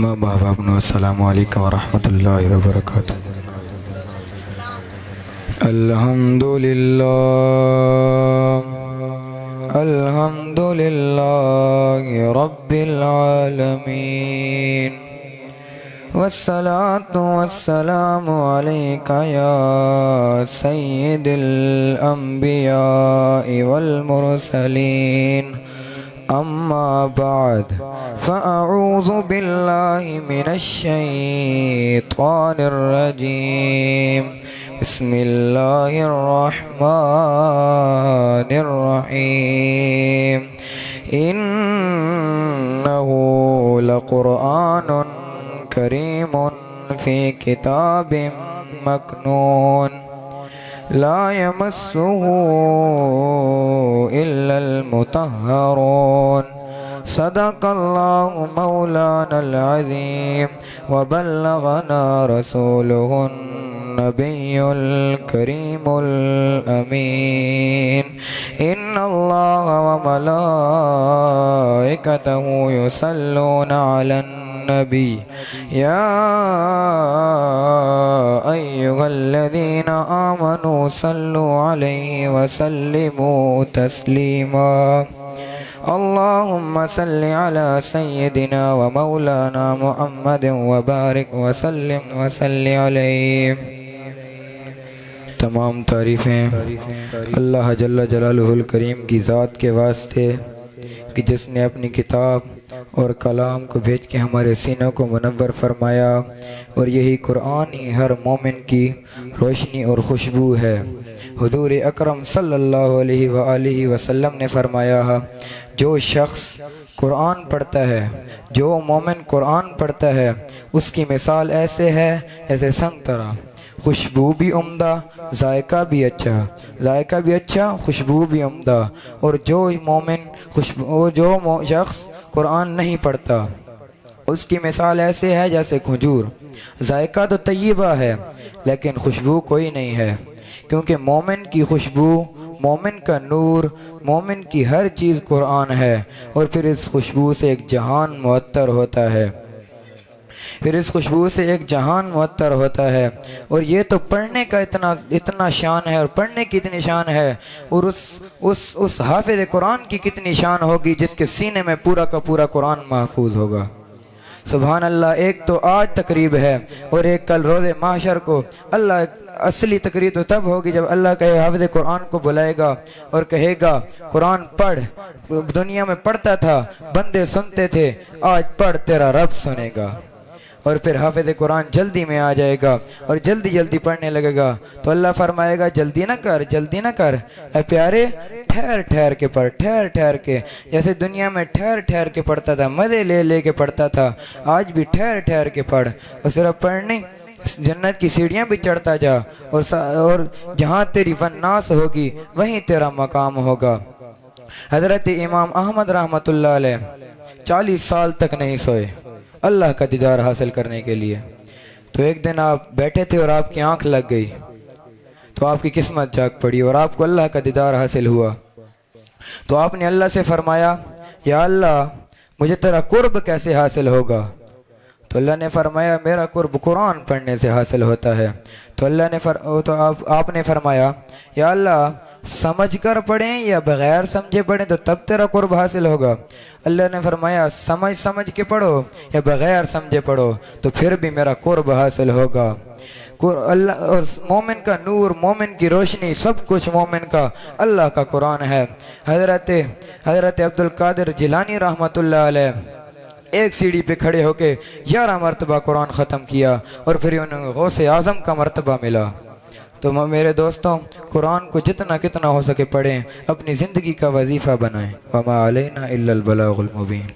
تمام احباب نو السلام علیکم ورحمۃ اللہ وبرکاتہ۔ الحمد للہ رب العالمین، والصلاة والسلام علیک یا سید الانبیاء والمرسلین، اما بعد فاعوذ باللہ من الشیطان الرجیم، بسم اللہ الرحمن الرحیم، انہ لقرآن کریم فی کتاب مکنون لا یمسہ الا المطہرون، صدق اللہ مولانا العظیم وبلغنا رسولہ النبی الکریم الامین، ان اللہ وملائکتہ یصلون علی النبی یا ایھا الذین آمنوا صلوا علیہ وسلموا تسلیما، اللہم صل علی سیدنا ومولانا محمد وبارک وسلم وصل علیہ۔ تمام تعریفیں اللہ جل جلالہ الکریم کی ذات کے واسطے کہ جس نے اپنی کتاب اور کلام کو بھیج کے ہمارے سینوں کو منور فرمایا، اور یہی قرآن ہی ہر مومن کی روشنی اور خوشبو ہے۔ حضور اکرم صلی اللہ علیہ وآلہ وسلم نے فرمایا، جو شخص قرآن پڑھتا ہے، جو مومن قرآن پڑھتا ہے، اس کی مثال ایسے ہے جیسے سنگ ترا، خوشبو بھی عمدہ، ذائقہ بھی اچھا، خوشبو بھی عمدہ۔ اور جو شخص قرآن نہیں پڑھتا، اس کی مثال ایسے ہے جیسے کھجور، ذائقہ تو طیبہ ہے لیکن خوشبو کوئی نہیں ہے، کیونکہ مومن کی خوشبو، مومن کا نور، مومن کی ہر چیز قرآن ہے، اور پھر اس خوشبو سے ایک جہان معطر ہوتا ہے، اور یہ تو پڑھنے کا اتنا شان ہے، اور پڑھنے کی اتنی شان ہے، اور اس حافظ قرآن کی کتنی شان ہوگی جس کے سینے میں پورا کا پورا قرآن محفوظ ہوگا۔ سبحان اللہ۔ ایک تو آج تقریب ہے اور ایک کل روز محشر کو۔ اللہ اصلی تقریب تو تب ہوگی جب اللہ کہے حافظ قرآن کو بلائے گا اور کہے گا قرآن پڑھ، دنیا میں پڑھتا تھا، بندے سنتے تھے، آج پڑھ تیرا رب سنے گا۔ اور پھر حافظ قرآن جلدی میں آ جائے گا اور جلدی پڑھنے لگے گا، تو اللہ فرمائے گا جلدی نہ کر اے پیارے، ٹھہر کے پڑھ، ٹھہر کے، جیسے دنیا میں ٹھہر کے پڑھتا تھا، مزے لے کے پڑھتا تھا، آج بھی ٹھہر کے پڑھ، اور صرف پڑھنے جنت کی سیڑھیاں بھی چڑھتا جا، اور جہاں تیری وناس ہوگی وہیں تیرا مقام ہوگا۔ حضرت امام احمد رحمۃ اللہ علیہ 40 سال تک نہیں سوئے اللہ کا دیدار حاصل کرنے کے لیے۔ تو ایک دن آپ بیٹھے تھے اور آپ کی آنکھ لگ گئی، تو آپ کی قسمت جاگ پڑی اور آپ کو اللہ کا دیدار حاصل ہوا۔ تو آپ نے اللہ سے فرمایا، یا اللہ مجھے تیرا قرب کیسے حاصل ہوگا؟ تو اللہ نے فرمایا، میرا قرب قرآن پڑھنے سے حاصل ہوتا ہے۔ تو آپ نے فرمایا، یا اللہ سمجھ کر پڑھیں یا بغیر سمجھے پڑھیں تو تب تیرا قرب حاصل ہوگا؟ اللہ نے فرمایا، سمجھ کے پڑھو یا بغیر سمجھے پڑھو تو پھر بھی میرا قرب حاصل ہوگا۔ اللہ اور مومن کا نور، مومن کی روشنی، سب کچھ مومن کا اللہ کا قرآن ہے۔ حضرت عبد القادر جیلانی رحمۃ اللہ علیہ ایک سیڑھی پہ کھڑے ہو کے 11 مرتبہ قرآن ختم کیا، اور پھر انہیں غوث اعظم کا مرتبہ ملا۔ تو میرے دوستوں، قرآن کو کتنا ہو سکے پڑھیں، اپنی زندگی کا وظیفہ بنائیں۔ وما علینا الا البلاغ المبین۔